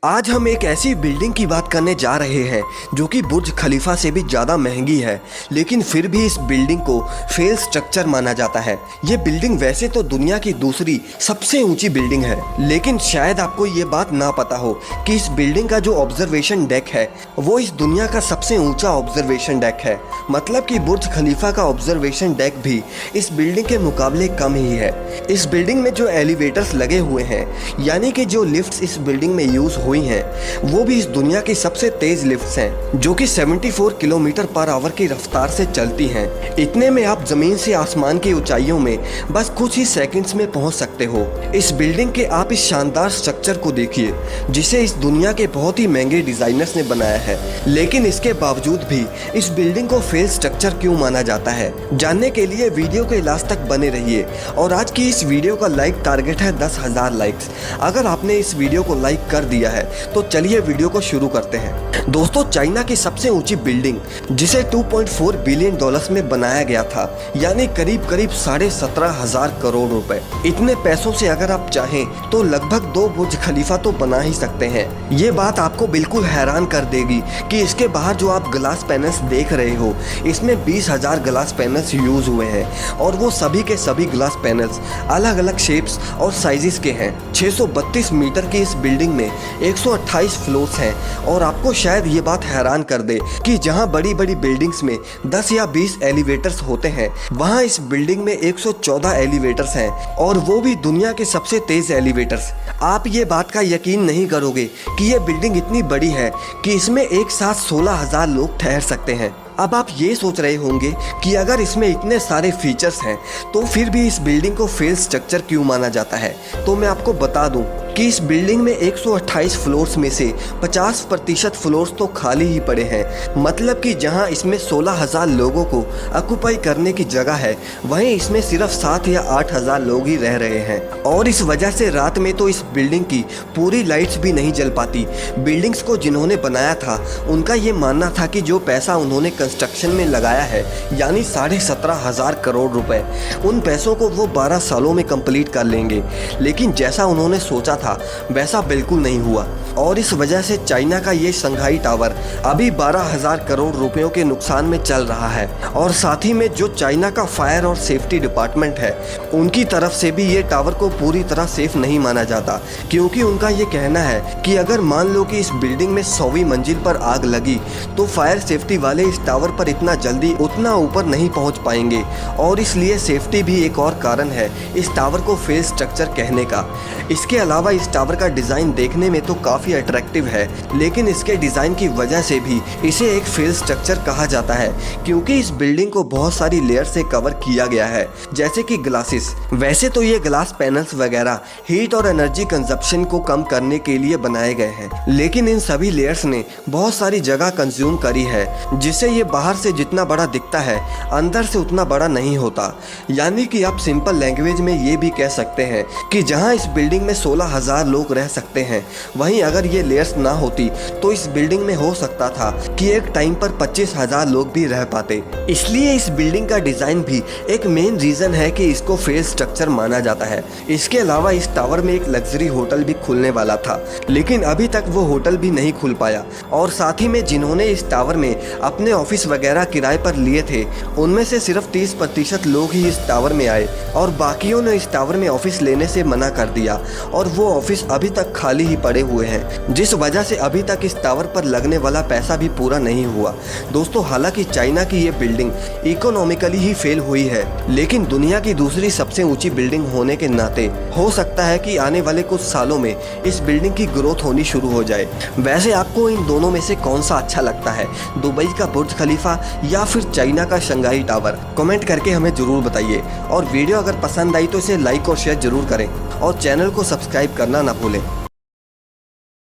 आज हम एक ऐसी बिल्डिंग की बात करने जा रहे हैं जो कि बुर्ज खलीफा से भी ज़्यादा महंगी है, लेकिन फिर भी इस बिल्डिंग को फेल स्ट्रक्चर माना जाता है। ये बिल्डिंग वैसे तो दुनिया की दूसरी सबसे ऊंची बिल्डिंग है, लेकिन शायद आपको ये बात ना पता हो कि इस बिल्डिंग का जो ऑब्जर्वेशन डेक है वो इस दुनिया का सबसे ऊंचा ऑब्जर्वेशन डेक है। मतलब कि बुर्ज खलीफा का ऑब्जर्वेशन डेक भी इस बिल्डिंग के मुकाबले कम ही है। इस बिल्डिंग में जो एलिवेटर्स लगे हुए हैं, यानी कि जो लिफ्ट्स इस बिल्डिंग में यूज हुई हैं, वो भी इस दुनिया की सबसे तेज लिफ्ट्स हैं, जो कि 74 किलोमीटर पर आवर की रफ्तार से चलती हैं। इतने में आप जमीन से आसमान की ऊंचाइयों में बस कुछ ही सेकंड्स में पहुंच सकते हो। इस बिल्डिंग के आप इस शानदार स्ट्रक्चर को देखिए, जिसे इस दुनिया के बहुत ही महंगे डिजाइनर्स ने बनाया है, लेकिन इसके बावजूद भी इस बिल्डिंग को फेल स्ट्रक्चर क्यों माना जाता है, जानने के लिए वीडियो के लास्ट तक बने रहिए। और आज की इस वीडियो का लाइक टारगेट है 10,000 लाइक्स। अगर आपने इस वीडियो को लाइक कर दिया है तो चलिए वीडियो को शुरू करते हैं। दोस्तों, चाइना की सबसे ऊंची बिल्डिंग, जिसे 2.4 बिलियन डॉलर्स में बनाया गया था, यानी करीब 17,500 करोड़ रुपए। इतने पैसों से अगर आप चाहें तो लगभग 2 बुर्ज खलीफा तो बना ही सकते हैं। ये बात आपको बिल्कुल हैरान कर देगी कि इसके बाहर जो आप ग्लास पैनल्स देख रहे हो, इसमें 20,000 ग्लास पैनल्स यूज हुए हैं, और वो सभी के सभी ग्लास पैनल्स अलग अलग शेप्स और साइजेस के हैं। 632 मीटर की इस बिल्डिंग में 128 फ्लोर्स हैं, और आपको शायद ये बात हैरान कर दे कि जहां बड़ी बड़ी बिल्डिंग्स में 10 या 20 एलिवेटर्स होते हैं, वहां इस बिल्डिंग में 114 एलिवेटर्स हैं, और वो भी दुनिया के सबसे तेज एलिवेटर्स। आप ये बात का यकीन नहीं करोगे कि ये बिल्डिंग इतनी बड़ी है कि इसमें एक साथ 16,000 लोग ठहर सकते हैं। अब आप ये सोच रहे होंगे कि अगर इसमें इतने सारे फीचर्स हैं तो फिर भी इस बिल्डिंग को फेल स्ट्रक्चर क्यों माना जाता है। तो मैं आपको बता दूं कि इस बिल्डिंग में 128 फ्लोर्स में से 50% फ्लोर्स तो खाली ही पड़े हैं। मतलब कि जहां इसमें 16,000 लोगों को ऑक्युपाई करने की जगह है, वहीं इसमें सिर्फ 7 या 8,000 लोग ही रह रहे हैं। और इस वजह से रात में तो इस बिल्डिंग की पूरी लाइट्स भी नहीं जल पाती। बिल्डिंग्स को जिन्होंने बनाया था, उनका ये मानना था कि जो पैसा उन्होंने कंस्ट्रक्शन में लगाया है, यानी 17,500 करोड़ रुपए, उन पैसों को वो 12 सालों में कंप्लीट कर लेंगे। लेकिन जैसा उन्होंने सोचा था वैसा बिल्कुल नहीं हुआ, और इस वजह से चाइना का ये शंघाई टावर अभी 12,000 करोड़ रुपयों के नुकसान में चल रहा है। और साथ ही में जो चाइना का फायर और सेफ्टी डिपार्टमेंट है, उनकी तरफ से भी ये टावर को पूरी तरह सेफ नहीं माना जाता, क्योंकि उनका ये कहना है कि अगर मान लो कि इस बिल्डिंग में 100वीं मंजिल पर आग लगी तो फायर सेफ्टी वाले इस टावर पर इतना जल्दी उतना ऊपर नहीं पहुंच पाएंगे, और इसलिए सेफ्टी भी एक और कारण है इस टावर को फेल स्ट्रक्चर कहने का। इसके अलावा इस टावर का डिज़ाइन देखने में तो काफ़ी अट्रैक्टिव है, लेकिन इसके डिज़ाइन की वजह से भी इसे एक फेल स्ट्रक्चर कहा जाता है, क्योंकि इस बिल्डिंग को बहुत सारी लेयर से कवर किया गया है, जैसे कि ग्लासेस। वैसे तो ये ग्लास पैनल्स वगैरह हीट और एनर्जी कंजप्शन को कम करने के लिए बनाए गए हैं, लेकिन इन सभी लेयर्स ने बहुत सारी जगह कंज्यूम करी है, जिससे ये बाहर से जितना बड़ा दिखता है, अंदर से उतना बड़ा नहीं होता। यानी कि आप सिंपल लैंग्वेज में ये भी कह सकते हैं कि जहां इस बिल्डिंग में 16,000 लोग रह सकते हैं, वहीं अगर ये लेयर्स ना होती तो इस बिल्डिंग में हो सकता था कि एक टाइम पर 25,000 लोग भी रह पाते। इसलिए इस बिल्डिंग का डिजाइन भी एक मेन रीजन है कि इसको फेल स्ट्रक्चर माना जाता है। इसके अलावा इस टावर में एक लग्जरी होटल भी खुलने वाला था, लेकिन अभी तक वो होटल भी नहीं खुल पाया। और साथ ही में जिन्होंने इस टावर में अपने ऑफिस वगैरह किराए पर लिए थे, उनमें से सिर्फ 30% लोग ही इस टावर में आए, और बाकियों ने इस टावर में ऑफिस लेने से मना कर दिया, और वो ऑफिस अभी तक खाली ही पड़े हुए हैं, जिस वजह से अभी तक इस टावर पर लगने वाला पैसा भी पूरा नहीं हुआ। दोस्तों, हालांकि चाइना की ये बिल्डिंग इकोनॉमिकली ही फेल हुई है, लेकिन दुनिया की दूसरी सबसे ऊंची बिल्डिंग होने के नाते हो सकता है कि आने वाले कुछ सालों में इस बिल्डिंग की ग्रोथ होनी शुरू हो जाए। वैसे आपको इन दोनों में से कौन सा अच्छा लगता है, दुबई का बुर्ज खलीफा या फिर चाइना का शंघाई टावर? कमेंट करके हमें जरूर बताइए, और वीडियो अगर पसंद आई तो इसे लाइक और शेयर जरूर करें, और चैनल को सब्सक्राइब करना ना भूलें।